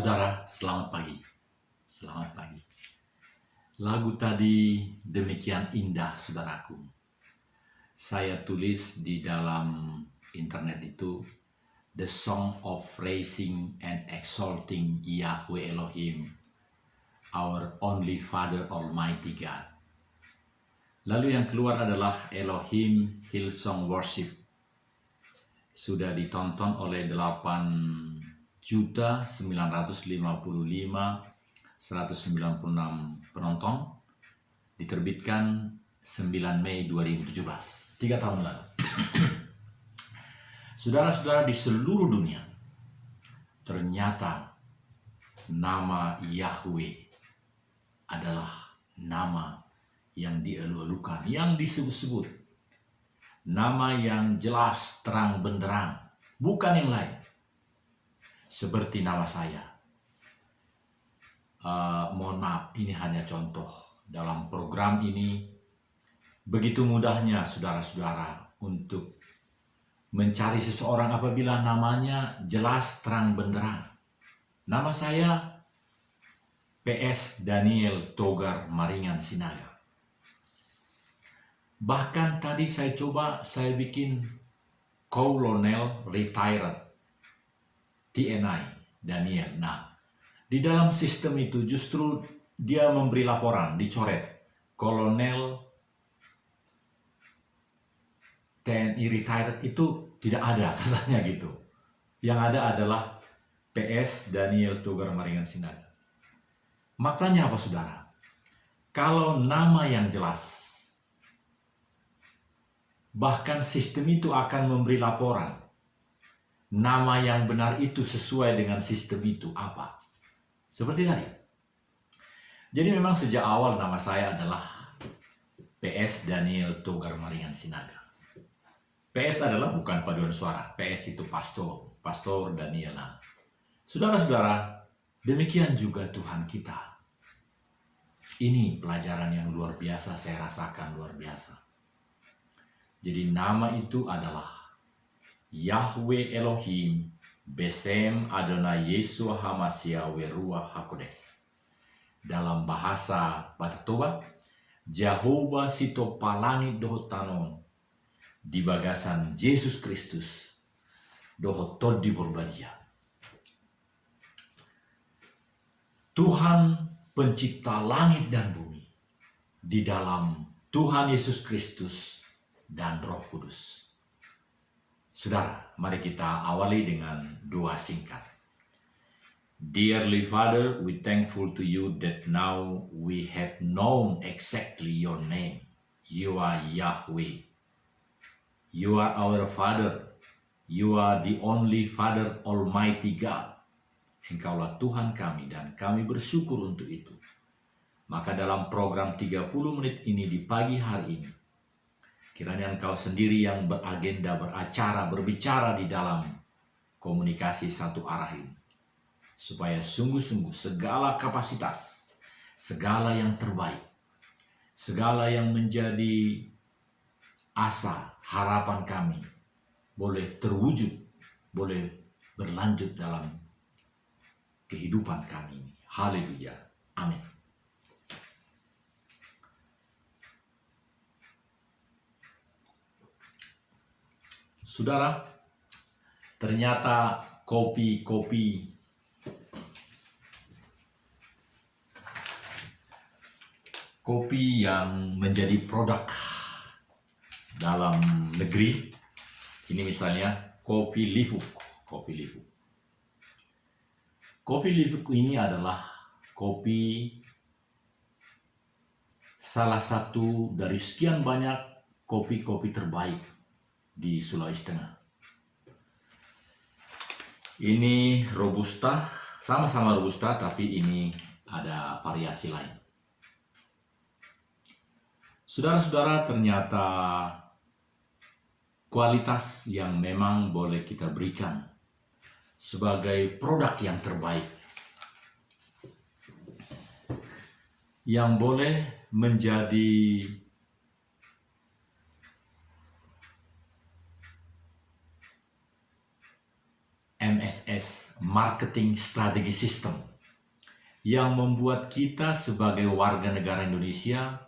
Saudara, selamat pagi. Selamat pagi. Lagu tadi demikian indah, saudaraku. Saya tulis di dalam internet itu, The Song of Praising and Exalting Yahweh Elohim, Our Only Father Almighty God. Lalu yang keluar adalah Elohim Hillsong Worship. Sudah ditonton oleh 8.955.196 penonton, diterbitkan 9 Mei 2017, 3 tahun lalu. Saudara-saudara, di seluruh dunia ternyata nama Yahweh adalah nama yang dielu-elukan, yang disebut-sebut, nama yang jelas terang benderang, bukan yang lain. Seperti nama saya. Mohon maaf, ini hanya contoh. Dalam program ini, begitu mudahnya saudara-saudara untuk mencari seseorang apabila namanya jelas terang benderang. Nama saya PS Daniel Togar Maringan Sinaga. Bahkan tadi saya bikin Colonel Retired TNI Daniel. Nah, di dalam sistem itu justru dia memberi laporan, dicoret Kolonel TNI Retired itu tidak ada, katanya gitu. Yang ada adalah PS Daniel Togar Maringan Sinaga. Maknanya apa, saudara? Kalau nama yang jelas, bahkan sistem itu akan memberi laporan. Nama yang benar itu sesuai dengan sistem itu apa? Seperti tadi. Jadi memang sejak awal nama saya adalah PS Daniel Togar Maringan Sinaga. PS adalah bukan paduan suara. PS itu Pastor Daniel. Saudara-saudara, demikian juga Tuhan kita. Ini pelajaran yang luar biasa, saya rasakan luar biasa. Jadi nama itu adalah Yahweh Elohim Besem Adonai Yeshua HaMashiach Weruah HaKodesh. Dalam bahasa Batak Toba, Jehovah Sitopalangit Dohotanon di bagasan Yesus Kristus Dohotod di Borbadia. Tuhan pencipta langit dan bumi, di dalam Tuhan Yesus Kristus dan Roh Kudus. Saudara, mari kita awali dengan doa singkat. Dearly Father, we thankful to you that now we have known exactly your name. You are Yahweh. You are our Father. You are the only Father Almighty God. Engkaulah Tuhan kami dan kami bersyukur untuk itu. Maka dalam program 30 menit ini di pagi hari ini, kiranya Engkau sendiri yang beragenda, beracara, berbicara di dalam komunikasi satu arah ini. Supaya sungguh-sungguh segala kapasitas, segala yang terbaik, segala yang menjadi asa, harapan kami, boleh terwujud, boleh berlanjut dalam kehidupan kami ini. Haleluya. Amin. Saudara, ternyata kopi yang menjadi produk dalam negeri, ini misalnya Kopi Livuk. Kopi Livuk ini adalah kopi salah satu dari sekian banyak kopi-kopi terbaik di Sulawesi Tengah. Ini Robusta, sama-sama Robusta, tapi ini ada variasi lain. Saudara-saudara, ternyata kualitas yang memang boleh kita berikan sebagai produk yang terbaik, yang boleh menjadi MSS, Marketing Strategy System, yang membuat kita sebagai warga negara Indonesia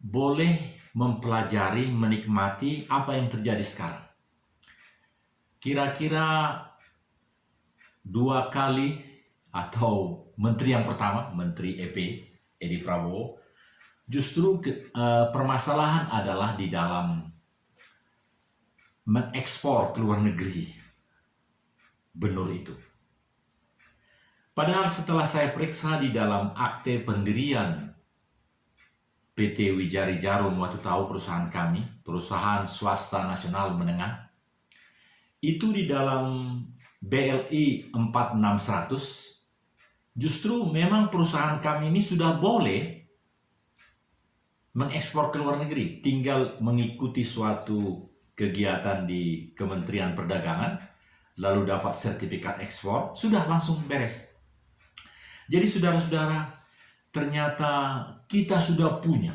boleh mempelajari, menikmati apa yang terjadi sekarang. Kira-kira 2 kali, atau menteri yang pertama, Menteri EP, Edi Prabowo, justru permasalahan adalah di dalam mengekspor ke luar negeri benur itu. Padahal setelah saya periksa di dalam akte pendirian PT Wijari Jarum, waktu tahu perusahaan kami, perusahaan swasta nasional menengah, itu di dalam BLI 46100, justru memang perusahaan kami ini sudah boleh mengekspor ke luar negeri, tinggal mengikuti suatu kegiatan di Kementerian Perdagangan, lalu dapat sertifikat ekspor, sudah langsung beres. Jadi saudara-saudara, ternyata kita sudah punya.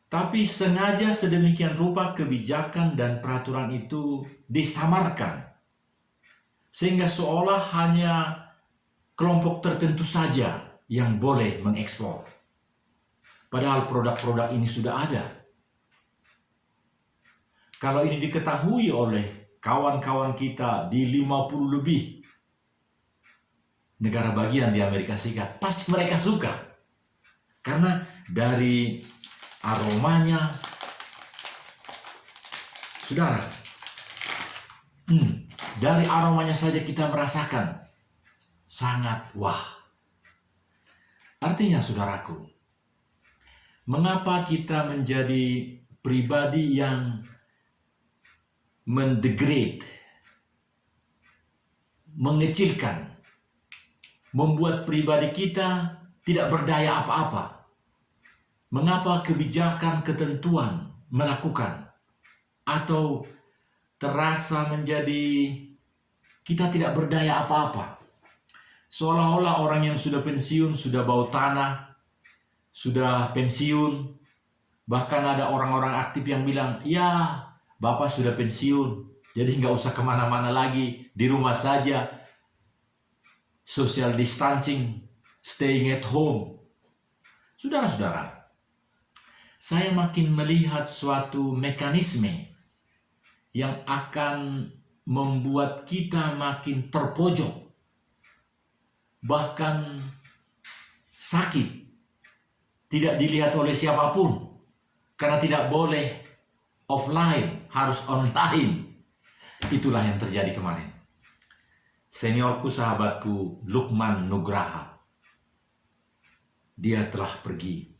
Tapi sengaja sedemikian rupa kebijakan dan peraturan itu disamarkan. Sehingga seolah hanya kelompok tertentu saja yang boleh mengekspor. Padahal produk-produk ini sudah ada. Kalau ini diketahui oleh kawan-kawan kita di 50 lebih negara bagian di Amerika Serikat, pasti mereka suka. Karena dari aromanya, saudara, dari aromanya saja kita merasakan sangat wah. Artinya saudaraku, mengapa kita menjadi pribadi yang mendegrade, mengecilkan, membuat pribadi kita tidak berdaya apa-apa? Mengapa kebijakan, ketentuan melakukan, atau terasa menjadi kita tidak berdaya apa-apa? Seolah-olah orang yang sudah pensiun, sudah bau tanah, sudah pensiun. Bahkan ada orang-orang aktif yang bilang, ya Bapak sudah pensiun, jadi nggak usah kemana-mana lagi, di rumah saja. Social distancing, staying at home. Saudara-saudara, saya makin melihat suatu mekanisme yang akan membuat kita makin terpojok, bahkan sakit, tidak dilihat oleh siapapun, karena tidak boleh offline, harus online. Itulah yang terjadi kemarin. Seniorku, sahabatku, Lukman Nugraha, dia telah pergi,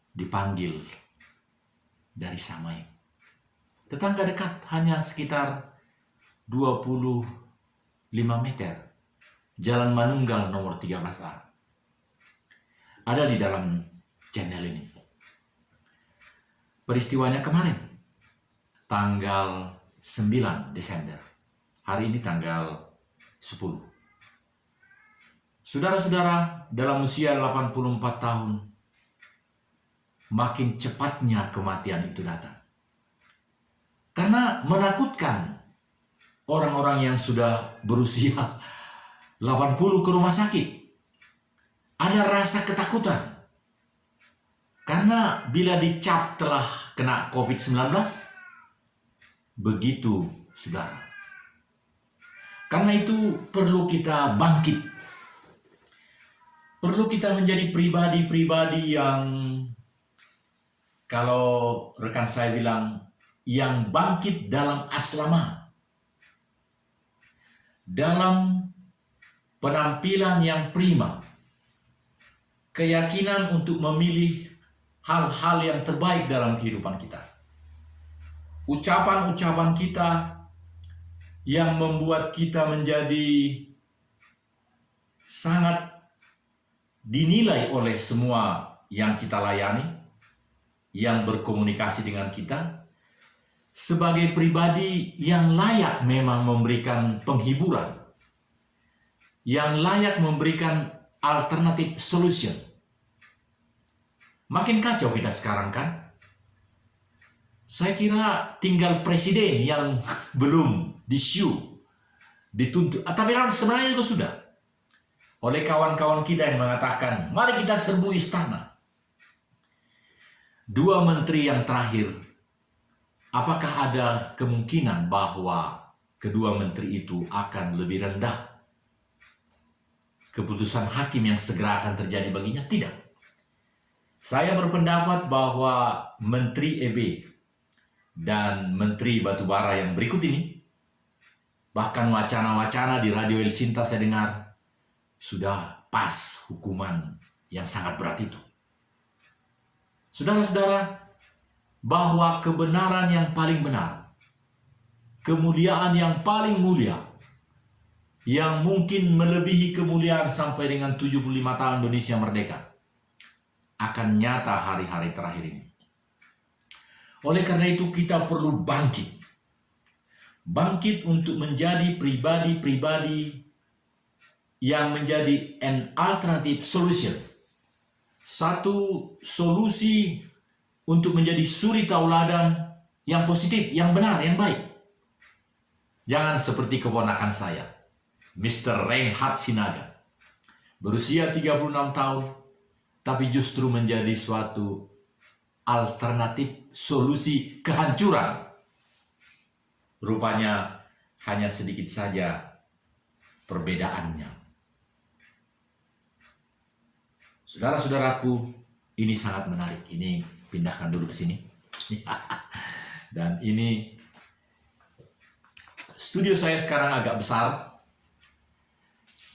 dipanggil dari Samai. Tetangga dekat, hanya sekitar 25 meter. Jalan Manunggal nomor 13A. Ada di dalam channel ini. Peristiwanya kemarin, tanggal 9 Desember. Hari ini tanggal 10. Saudara-saudara, dalam usia 84 tahun, makin cepatnya kematian itu datang. Karena menakutkan orang-orang yang sudah berusia 80 ke rumah sakit. Ada rasa ketakutan. Karena bila dicap telah kena COVID-19, begitu, saudara. Karena itu perlu kita bangkit. Perlu kita menjadi pribadi-pribadi yang, kalau rekan saya bilang, yang bangkit dalam aslama. Dalam penampilan yang prima. Keyakinan untuk memilih hal-hal yang terbaik dalam kehidupan kita. Ucapan-ucapan kita yang membuat kita menjadi sangat dinilai oleh semua yang kita layani, yang berkomunikasi dengan kita, sebagai pribadi yang layak memang memberikan penghiburan, yang layak memberikan alternatif solution. Makin kacau kita sekarang kan? Saya kira tinggal presiden yang belum di-shoe. dituntut. Tapi sebenarnya juga sudah. Oleh kawan-kawan kita yang mengatakan, mari kita serbu istana. Dua menteri yang terakhir, apakah ada kemungkinan bahwa kedua menteri itu akan lebih rendah keputusan hakim yang segera akan terjadi baginya? Tidak. Saya berpendapat bahwa Menteri EB dan Menteri Batubara yang berikut ini, bahkan wacana-wacana di Radio El Sinta saya dengar, sudah pas hukuman yang sangat berat itu. Saudara-saudara, bahwa kebenaran yang paling benar, kemuliaan yang paling mulia, yang mungkin melebihi kemuliaan sampai dengan 75 tahun Indonesia merdeka, akan nyata hari-hari terakhir ini. Oleh karena itu kita perlu bangkit. Bangkit untuk menjadi pribadi-pribadi yang menjadi an alternative solution. Satu solusi untuk menjadi suri tauladan yang positif, yang benar, yang baik. Jangan seperti keponakan saya, Mr. Reinhard Sinaga. Berusia 36 tahun, tapi justru menjadi suatu alternatif solusi kehancuran. Rupanya hanya sedikit saja perbedaannya. Saudara-saudaraku, ini sangat menarik. Ini pindahkan dulu ke sini. Dan ini studio saya sekarang agak besar.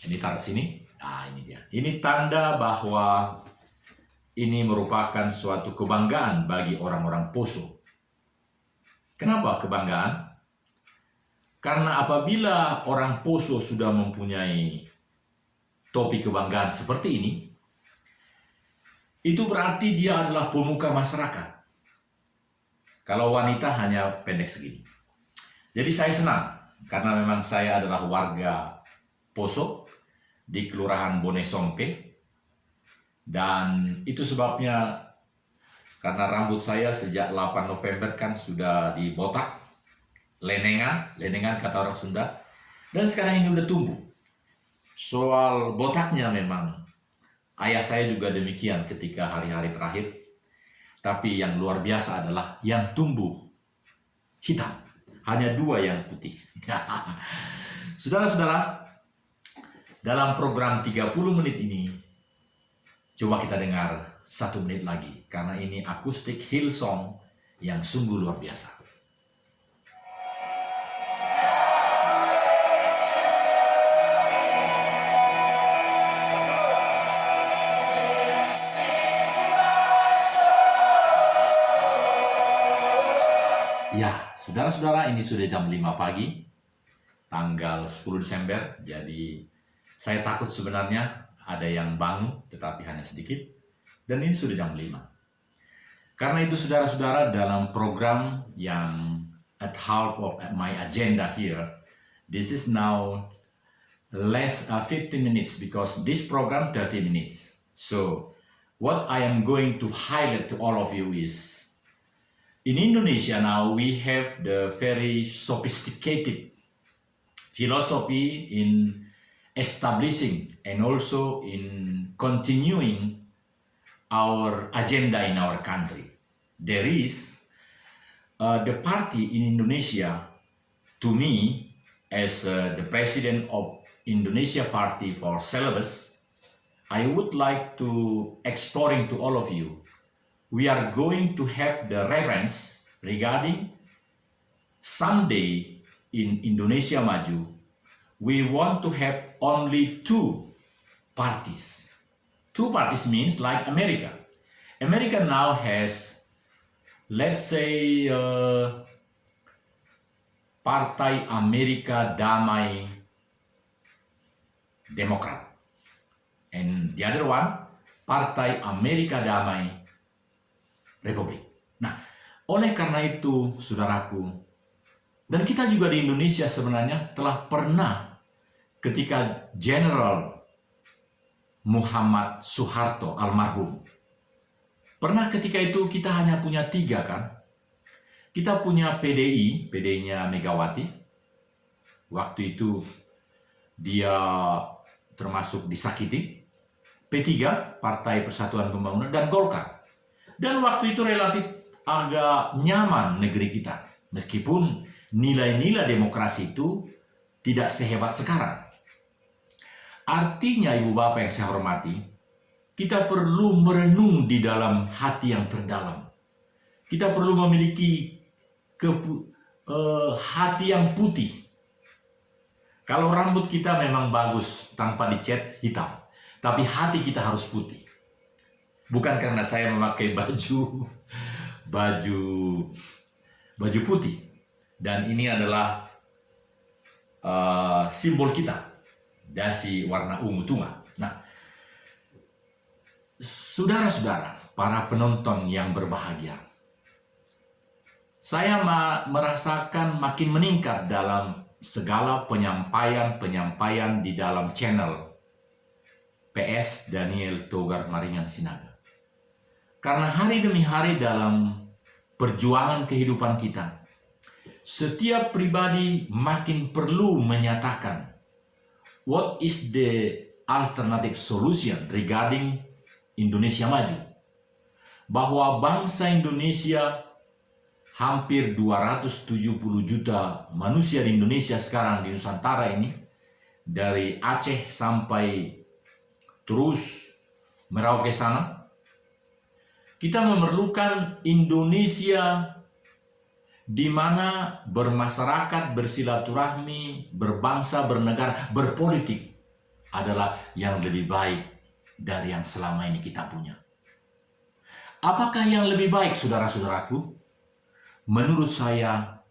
Ini taruh sini. Nah, ini dia. Ini tanda bahwa ini merupakan suatu kebanggaan bagi orang-orang Poso. Kenapa kebanggaan? Karena apabila orang Poso sudah mempunyai topi kebanggaan seperti ini, itu berarti dia adalah pemuka masyarakat. Kalau wanita hanya pendek segini. Jadi saya senang, karena memang saya adalah warga Poso di Kelurahan Bonesompe. Dan itu sebabnya karena rambut saya sejak 8 November kan sudah dibotak, lenengan kata orang Sunda, dan sekarang ini udah tumbuh. Soal botaknya memang ayah saya juga demikian ketika hari-hari terakhir, tapi yang luar biasa adalah yang tumbuh hitam, hanya 2 yang putih. Saudara-saudara, dalam program 30 menit ini, coba kita dengar 1 menit lagi, karena ini akustik Hillsong yang sungguh luar biasa. Ya, saudara-saudara, ini sudah jam 5 pagi, tanggal 10 Desember, jadi saya takut sebenarnya ada yang bangun, tetapi hanya sedikit. Dan ini sudah jam 5. Karena itu saudara-saudara, dalam program yang at half of my agenda here, this is now less 15 minutes because this program 30 minutes. So, what I am going to highlight to all of you is, in Indonesia now we have the very sophisticated philosophy in establishing and also in continuing our agenda in our country. There is the party in Indonesia, to me, as the president of Indonesia Party for Syllabus, I would like to exploring to all of you. We are going to have the reference regarding someday in Indonesia Maju, we want to have only 2 parties. 2 parties means like America. America now has, let's say, Partai Amerika Damai Demokrat. And the other one, Partai Amerika Damai Republik. Nah, oleh karena itu, saudaraku, dan kita juga di Indonesia sebenarnya telah pernah ketika General Muhammad Soeharto almarhum. Pernah ketika itu kita hanya punya 3 kan? Kita punya PDI, PDI-nya Megawati. Waktu itu dia termasuk disakiti, P3, Partai Persatuan Pembangunan, dan Golkar. Dan waktu itu relatif agak nyaman negeri kita, meskipun nilai-nilai demokrasi itu tidak sehebat sekarang. Artinya, Ibu Bapak yang saya hormati, kita perlu merenung di dalam hati yang terdalam. Kita perlu memiliki hati yang putih. Kalau rambut kita memang bagus tanpa dicat hitam, tapi hati kita harus putih. Bukan karena saya memakai baju putih, dan ini adalah simbol kita, dasi warna ungu tunga. Nah, saudara-saudara, para penonton yang berbahagia, saya merasakan makin meningkat dalam segala penyampaian di dalam channel PS Daniel Togar Maringan Sinaga. Karena hari demi hari dalam perjuangan kehidupan kita, setiap pribadi makin perlu menyatakan what is the alternative solution regarding Indonesia maju. Bahwa bangsa Indonesia, hampir 270 juta manusia di Indonesia sekarang di Nusantara ini, dari Aceh sampai terus Merauke sana, kita memerlukan Indonesia di mana bermasyarakat, bersilaturahmi, berbangsa, bernegara, berpolitik adalah yang lebih baik dari yang selama ini kita punya. Apakah yang lebih baik, saudara-saudaraku? Menurut saya,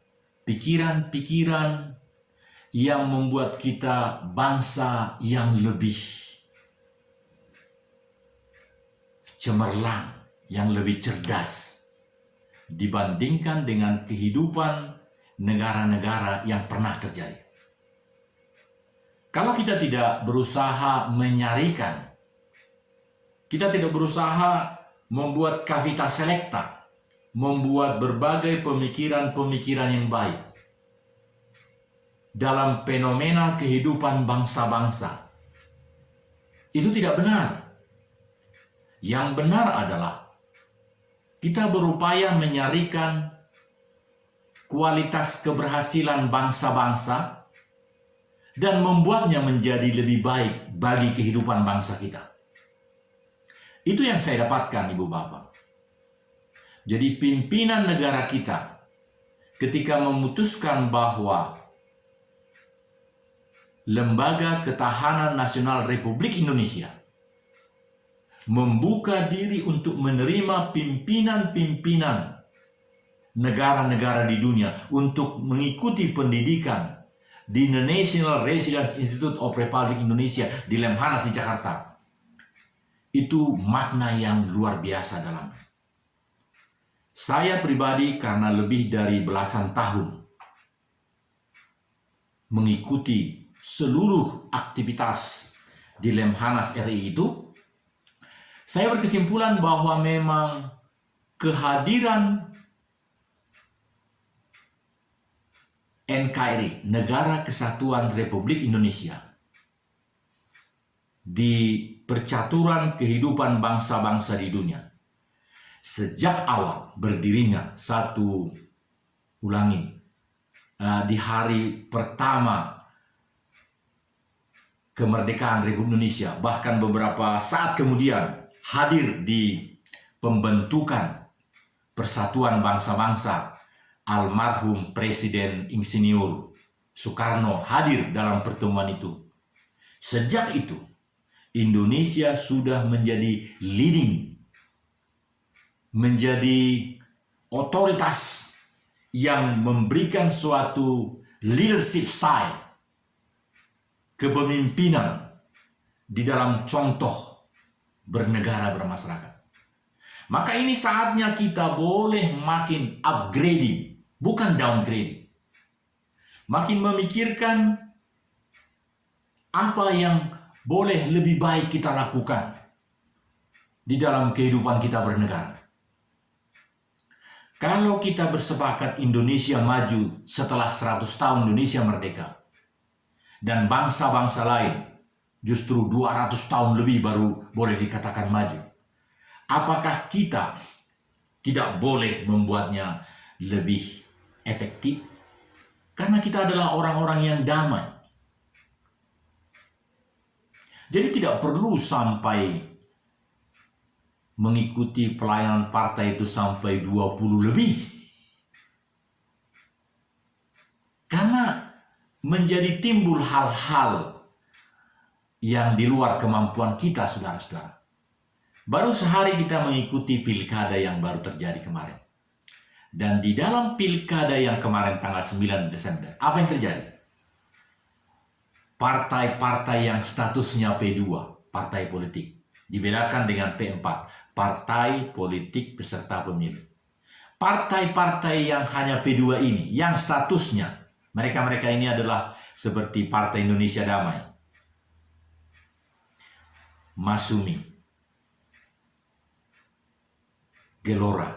pikiran-pikiran yang membuat kita bangsa yang lebih cemerlang, yang lebih cerdas dibandingkan dengan kehidupan negara-negara yang pernah terjadi. Kalau kita tidak berusaha menyarikan, kita tidak berusaha membuat kavita selekta, membuat berbagai pemikiran-pemikiran yang baik dalam fenomena kehidupan bangsa-bangsa, itu tidak benar. Yang benar adalah kita berupaya menyarikan kualitas keberhasilan bangsa-bangsa dan membuatnya menjadi lebih baik bagi kehidupan bangsa kita. Itu yang saya dapatkan, Ibu Bapak. Jadi pimpinan negara kita ketika memutuskan bahwa Lembaga Ketahanan Nasional Republik Indonesia membuka diri untuk menerima pimpinan-pimpinan negara-negara di dunia untuk mengikuti pendidikan di National Residence Institute of Republic Indonesia di Lemhanas di Jakarta. Itu makna yang luar biasa dalamnya. Saya pribadi karena lebih dari belasan tahun mengikuti seluruh aktivitas di Lemhanas RI itu, saya berkesimpulan bahwa memang kehadiran NKRI, Negara Kesatuan Republik Indonesia, di percaturan kehidupan bangsa-bangsa di dunia, sejak awal berdirinya di hari pertama kemerdekaan Republik Indonesia, bahkan beberapa saat kemudian hadir di pembentukan Persatuan Bangsa-Bangsa, almarhum Presiden Insinyur Soekarno hadir dalam pertemuan itu. Sejak itu, Indonesia sudah menjadi leading, menjadi otoritas yang memberikan suatu leadership style, kepemimpinan di dalam contoh bernegara, bermasyarakat. Maka ini saatnya kita boleh makin upgrading, bukan downgrading. Makin memikirkan apa yang boleh lebih baik kita lakukan di dalam kehidupan kita bernegara. Kalau kita bersepakat Indonesia maju setelah 100 tahun Indonesia merdeka, dan bangsa-bangsa lain justru 200 tahun lebih baru boleh dikatakan maju. Apakah kita tidak boleh membuatnya lebih efektif? Karena kita adalah orang-orang yang damai. Jadi tidak perlu sampai mengikuti pelayanan partai itu sampai 20 lebih. Karena menjadi timbul hal-hal yang di luar kemampuan kita, saudara-saudara. Baru sehari kita mengikuti pilkada yang baru terjadi kemarin. Dan di dalam pilkada yang kemarin tanggal 9 Desember, apa yang terjadi? Partai-partai yang statusnya P2, partai politik, dibedakan dengan P4, partai politik peserta pemilu. Partai-partai yang hanya P2 ini, yang statusnya, mereka-mereka ini adalah seperti Partai Indonesia Damai, Masumi, Gelora,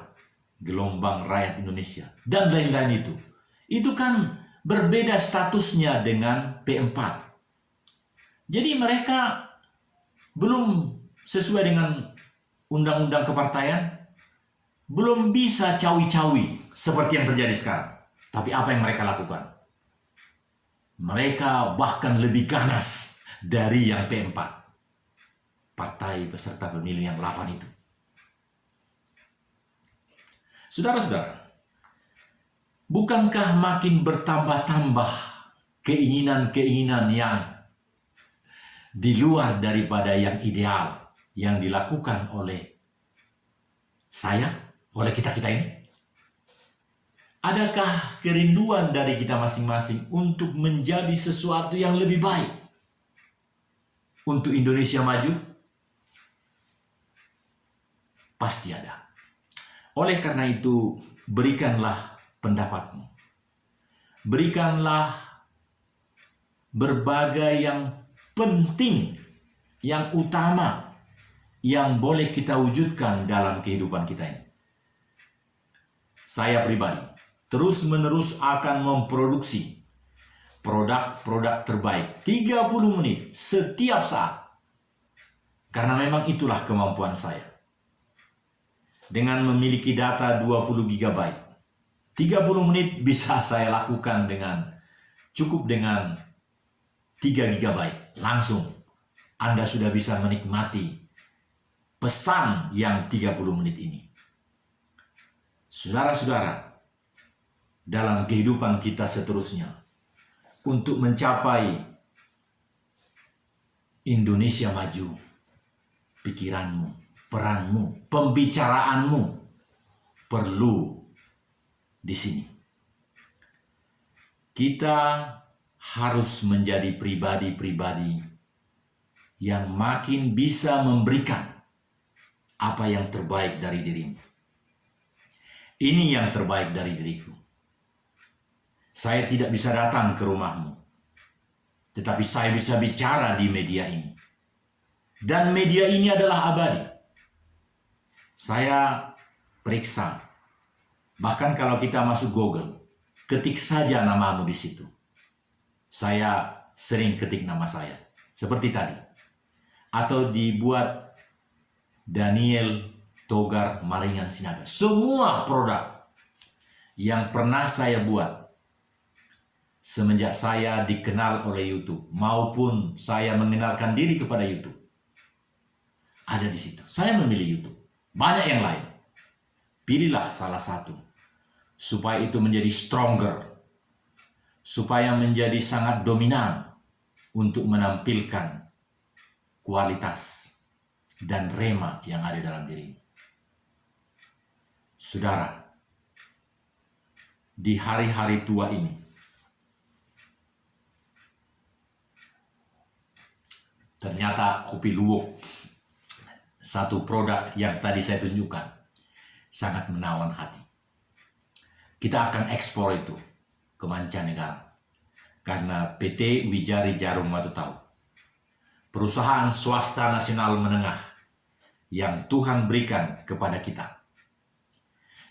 Gelombang Rakyat Indonesia, dan lain-lain itu. Itu kan berbeda statusnya dengan P4. Jadi mereka belum sesuai dengan undang-undang kepartaian, belum bisa cawi-cawi seperti yang terjadi sekarang. Tapi apa yang mereka lakukan? Mereka bahkan lebih ganas dari yang P4. Partai peserta pemilu yang 8 itu. Saudara-saudara, bukankah makin bertambah-tambah keinginan-keinginan yang di luar daripada yang ideal yang dilakukan oleh saya, oleh kita-kita ini? Adakah kerinduan dari kita masing-masing untuk menjadi sesuatu yang lebih baik untuk Indonesia maju? Pasti ada. Oleh karena itu, berikanlah pendapatmu. Berikanlah berbagai yang penting, yang utama, yang boleh kita wujudkan dalam kehidupan kita ini. Saya pribadi terus-menerus akan memproduksi produk-produk terbaik 30 menit setiap saat. Karena memang itulah kemampuan saya. Dengan memiliki data 20 GB, 30 menit bisa saya lakukan cukup dengan 3 GB. Langsung Anda sudah bisa menikmati pesan yang 30 menit ini. Saudara-saudara, dalam kehidupan kita seterusnya, untuk mencapai Indonesia maju, pikiranmu, peranmu, pembicaraanmu perlu di sini. Kita harus menjadi pribadi-pribadi yang makin bisa memberikan apa yang terbaik dari dirimu. Ini yang terbaik dari diriku. Saya tidak bisa datang ke rumahmu, tetapi saya bisa bicara di media ini. Dan media ini adalah abadi. Saya periksa. Bahkan kalau kita masuk Google, ketik saja namamu di situ. Saya sering ketik nama saya. Seperti tadi. Atau dibuat Daniel Togar Maringan Sinaga. Semua produk yang pernah saya buat semenjak saya dikenal oleh YouTube, maupun saya mengenalkan diri kepada YouTube, ada di situ. Saya memilih YouTube. Banyak yang lain. Pilihlah salah satu. Supaya itu menjadi stronger. Supaya menjadi sangat dominan untuk menampilkan kualitas dan rema yang ada dalam dirimu. Saudara, di hari-hari tua ini, ternyata kopi Luwak, satu produk yang tadi saya tunjukkan, sangat menawan hati. Kita akan ekspor itu ke mancanegara. Karena PT Wijari Jarum Madu tahu, perusahaan swasta nasional menengah yang Tuhan berikan kepada kita.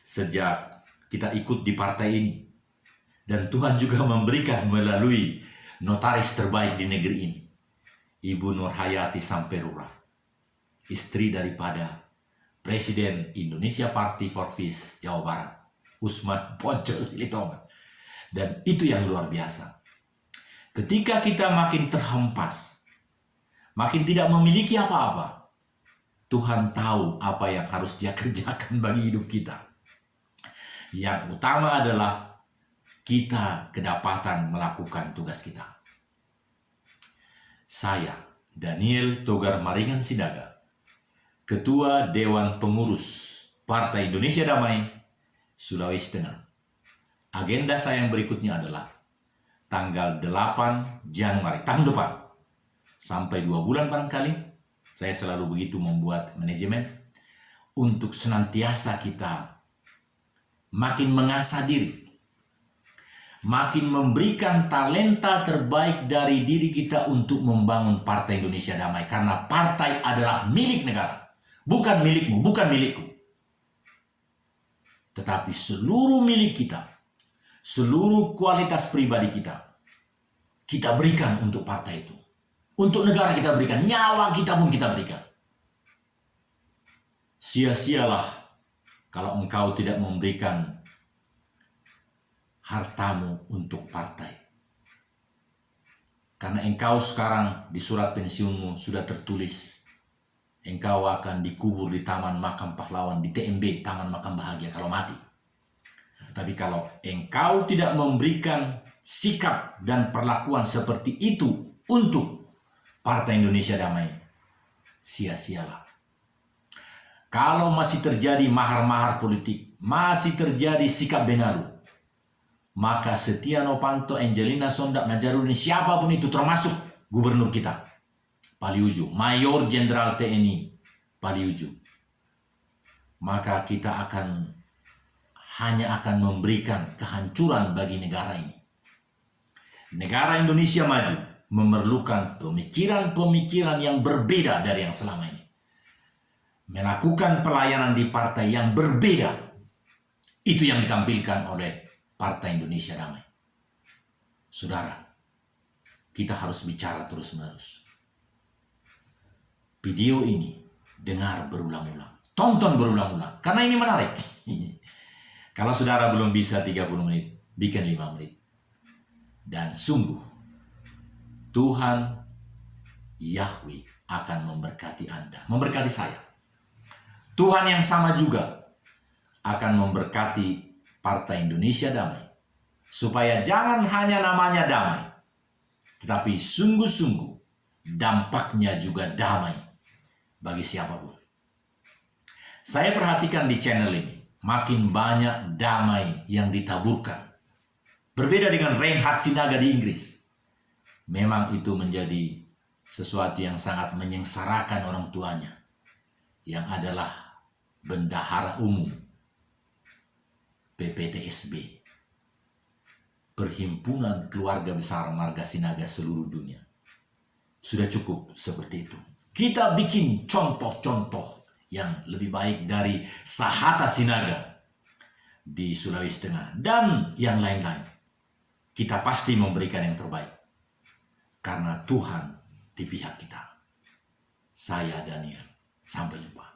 Sejak kita ikut di partai ini, dan Tuhan juga memberikan melalui notaris terbaik di negeri ini, Ibu Nurhayati Samperura, istri daripada Presiden Indonesia Party for Peace Jawa Barat, Usman Ponco Silitonga. Dan itu yang luar biasa. Ketika kita makin terhempas, makin tidak memiliki apa-apa, Tuhan tahu apa yang harus Dia kerjakan bagi hidup kita. Yang utama adalah kita kedapatan melakukan tugas kita. Saya, Daniel Togar Maringan Sinaga, Ketua Dewan Pengurus Partai Indonesia Damai, Sulawesi Tengah. Agenda saya yang berikutnya adalah tanggal 8 Januari, tahun depan, sampai 2 bulan barangkali, saya selalu begitu membuat manajemen, untuk senantiasa kita makin mengasah diri, makin memberikan talenta terbaik dari diri kita untuk membangun Partai Indonesia Damai. Karena partai adalah milik negara, bukan milikmu, bukan milikku. Tetapi seluruh milik kita, seluruh kualitas pribadi kita berikan untuk partai itu. Untuk negara kita berikan, nyawa kita pun kita berikan. Sia-sialah kalau engkau tidak memberikan hartamu untuk partai. Karena engkau sekarang di surat pensiunmu sudah tertulis, engkau akan dikubur di Taman Makam Pahlawan, di TMB, Taman Makam Bahagia kalau mati. Tapi kalau engkau tidak memberikan sikap dan perlakuan seperti itu untuk Partai Indonesia Damai, sia-sialah. Kalau masih terjadi mahar-mahar politik, masih terjadi sikap benalu, maka Setia Novanto, Angelina Sondak, Najarudin, siapapun itu, termasuk gubernur kita, Paliuju, Mayor Jenderal TNI Paliuju, maka kita hanya akan memberikan kehancuran bagi negara ini. Negara Indonesia maju memerlukan pemikiran-pemikiran yang berbeda dari yang selama ini. Melakukan pelayanan di partai yang berbeda. Itu yang ditampilkan oleh Partai Indonesia Damai. Saudara, kita harus bicara terus-menerus. Video ini dengar berulang-ulang, tonton berulang-ulang, karena ini menarik. Kalau saudara belum bisa 30 menit, bikin 5 menit. Dan sungguh, Tuhan Yahweh akan memberkati Anda, memberkati saya. Tuhan yang sama juga akan memberkati Partai Indonesia Damai, supaya jangan hanya namanya damai, tetapi sungguh-sungguh dampaknya juga damai bagi siapapun. Saya perhatikan di channel ini, makin banyak damai yang ditaburkan. Berbeda dengan Reinhard Sinaga di Inggris. Memang itu menjadi sesuatu yang sangat menyengsarakan orang tuanya, yang adalah bendahara umum PPTSB, Perhimpunan Keluarga Besar Marga Sinaga seluruh dunia. Sudah cukup seperti itu. Kita bikin contoh-contoh yang lebih baik dari Sahata Sinaga di Sulawesi Tengah dan yang lain-lain. Kita pasti memberikan yang terbaik, karena Tuhan di pihak kita. Saya Daniel, sampai jumpa.